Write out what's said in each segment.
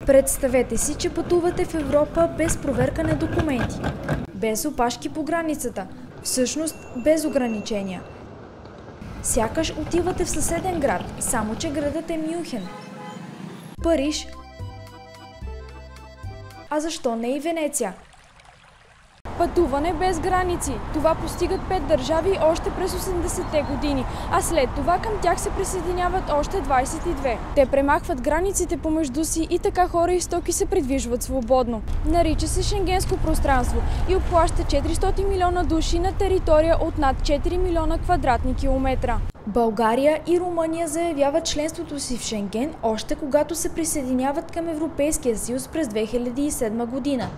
Представете си, че пътувате в Европа без проверка на документи, без опашки по границата, всъщност без ограничения. Сякаш отивате в съседен град, само че градът е Мюнхен. Париж. А защо не и Венеция? Пътуване без граници. Това постигат 5 държави още през 80-те години, а след това към тях се присъединяват още 22. Те премахват границите помежду си и така хора и стоки се придвижват свободно. Нарича се Шенгенско пространство и обхваща 400 милиона души на територия от над 4 милиона квадратни километра. България и Румъния заявяват членството си в Шенген още когато се присъединяват към Европейския съюз през 2007 година.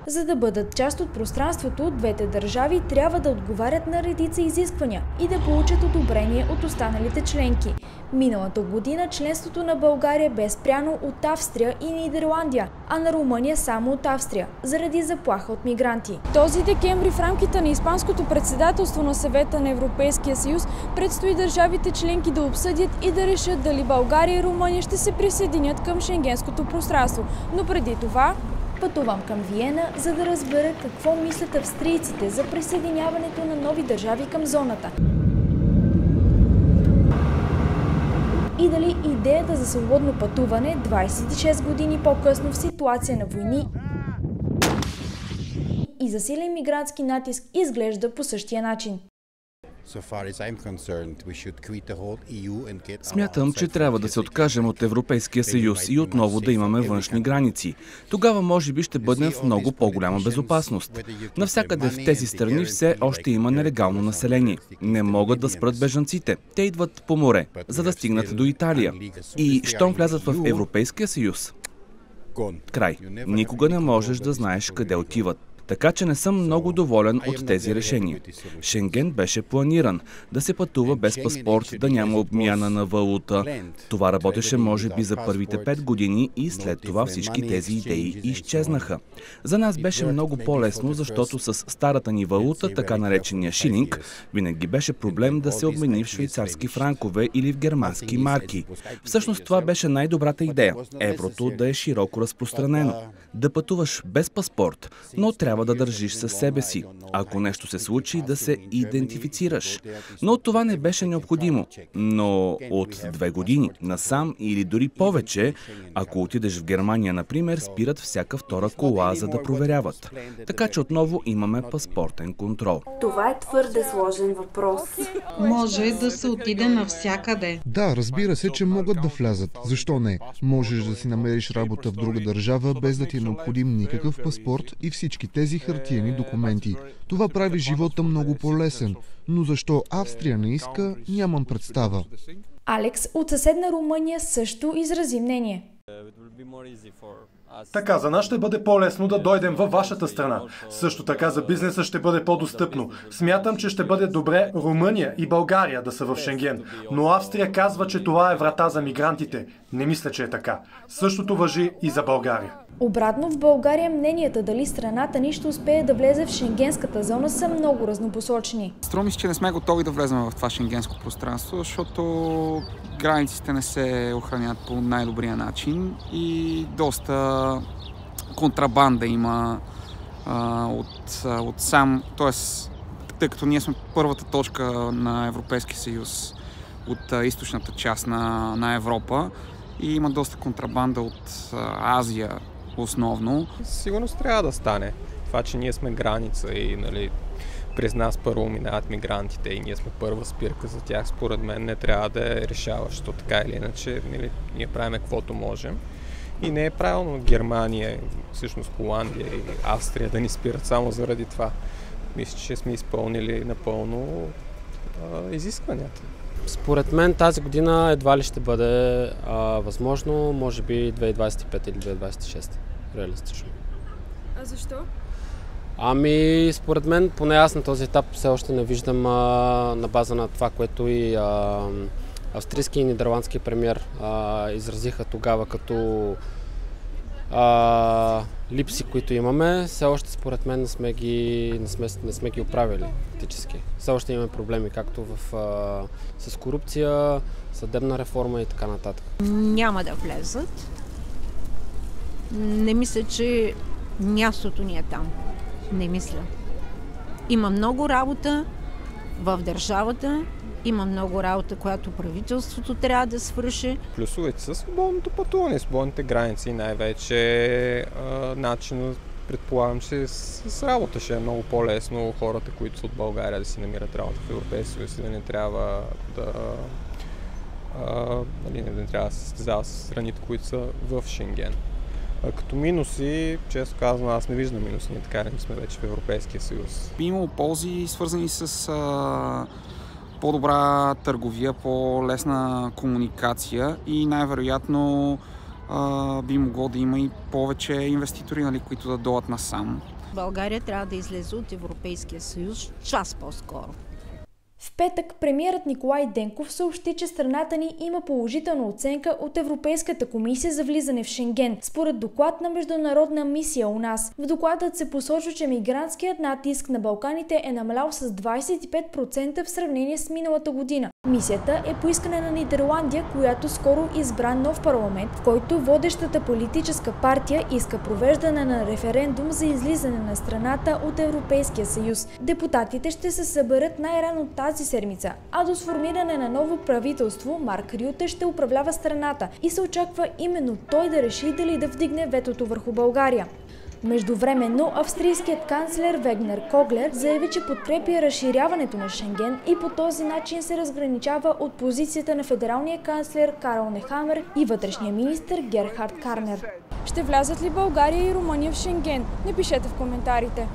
За да бъдат част от пространството, двете държави трябва да отговарят на редица изисквания и да получат одобрение от останалите членки. Миналата година членството на България бе спряно от Австрия и Нидерландия, а на Румъния само от Австрия, заради заплаха от мигранти. Този декември в рамките на Испанското председателство на Съвета на Европейския съюз предстои държавите членки да обсъдят и да решат дали България и Румъния ще се присъединят към Шенгенското пространство. Но преди това пътувам към Виена, за да разбера какво мислят австрийците за присъединяването на нови държави към зоната. И дали идеята за свободно пътуване 26 години по-късно в ситуация на войни и засилен мигрантски натиск изглежда по същия начин. Смятам, че трябва да се откажем от Европейския съюз и отново да имаме външни граници. Тогава може би ще бъдем в много по-голяма безопасност. Навсякъде в тези страни все още има нелегално население. Не могат да спрат бежанците. Те идват по море, за да стигнат до Италия. И щом влязат в Европейския съюз, край. Никога не можеш да знаеш къде отиват. Така че не съм много доволен от тези решения. Шенген беше планиран да се пътува без паспорт, да няма обмяна на валута. Това работеше може би за първите 5 години и след това всички тези идеи изчезнаха. За нас беше много по-лесно, защото с старата ни валута, така наречения шилинг, винаги беше проблем да се обмени в швейцарски франкове или в германски марки. Всъщност това беше най-добрата идея. Еврото да е широко разпространено. Да пътуваш без паспорт, но трябва да държиш със себе си. Ако нещо се случи, да се идентифицираш. Но това не беше необходимо. Но от 2 години насам или дори повече, ако отидеш в Германия, например, спират всяка втора кола, за да проверяват. Така че отново имаме паспортен контрол. Това е твърде сложен въпрос. Може да се отиде навсякъде. Да, разбира се, че могат да влязат. Защо не? Можеш да си намериш работа в друга държава, без да ти е необходим никакъв паспорт и всички тези хартиени документи. Това прави живота много по-лесен. Но защо Австрия не иска, нямам представа. Алекс от съседна Румъния също изрази мнение. Така, за нас ще бъде по-лесно да дойдем във вашата страна. Също така за бизнеса ще бъде по-достъпно. Смятам, че ще бъде добре Румъния и България да са в Шенген. Но Австрия казва, че това е врата за мигрантите. Не мисля, че е така. Същото важи и за България. Обратно в България мненията дали страната ни ще успее да влезе в шенгенската зона са много разнопосочни. Струва ми се, че не сме готови да влезем в това шенгенско пространство, защото границите не се охранят по най-добрия начин и доста контрабанда има от сам, т.е. тъй като ние сме първата точка на Европейския съюз от източната част на Европа и има доста контрабанда от Азия основно. Сигурно трябва да стане. Това, че ние сме граница и през нас първо минават мигрантите и ние сме първа спирка за тях, според мен не трябва да е решаващо. Така или иначе, ние правим каквото можем. И не е правилно Германия, всъщност Холандия и Австрия да ни спират само заради това. Мисля, че сме изпълнили напълно изискванията. Според мен тази година едва ли ще бъде възможно, може би 2025 или 2026, реалистично. А защо? Ами, според мен, поне аз на този етап все още не виждам на база на това, което и австрийски и нидерландски премиер изразиха тогава като липси, които имаме, все още според мен не сме ги оправили фактически. Все още имаме проблеми, както с корупция, съдебна реформа и така нататък. Няма да влезат. Не мисля, че мястото ни е там. Не мисля. Има много работа в държавата, има много работа, която правителството трябва да свърши. Плюсовете са свободното пътуване, свободните граници, най-вече начинът, предполагам, че с работа ще е много по-лесно хората, които са от България, да си намират работа в Европейския съюз и да не трябва не трябва да се състезават с страните, които са в Шенген. Като минуси, често казвам, аз не виждам минуси, ние така не сме вече в Европейския съюз. Би имало ползи, свързани с по-добра търговия, по-лесна комуникация и най-вероятно би могло да има и повече инвеститори, нали, които да дойдат насам. България трябва да излезе от Европейския съюз час по-скоро. В петък премиерът Николай Денков съобщи, че страната ни има положителна оценка от Европейската комисия за влизане в Шенген, според доклад на международна мисия у нас. В докладът се посочва, че мигрантският натиск на Балканите е намалял с 25% в сравнение с миналата година. Мисията е по искане на Нидерландия, която скоро избра нов парламент, в който водещата политическа партия иска провеждане на референдум за излизане на страната от Европейския съюз. Депутатите ще се съберат най-рано тази седмица, а до сформиране на ново правителство Марк Рюте ще управлява страната и се очаква именно той да реши дали да вдигне ветото върху България. Междувременно, австрийският канцлер Вегнер Коглер заяви, че подкрепя разширяването на Шенген и по този начин се разграничава от позицията на федералния канцлер Карл Нехамер и вътрешния министър Герхард Карнер. Ще влязат ли България и Румъния в Шенген? Напишете в коментарите.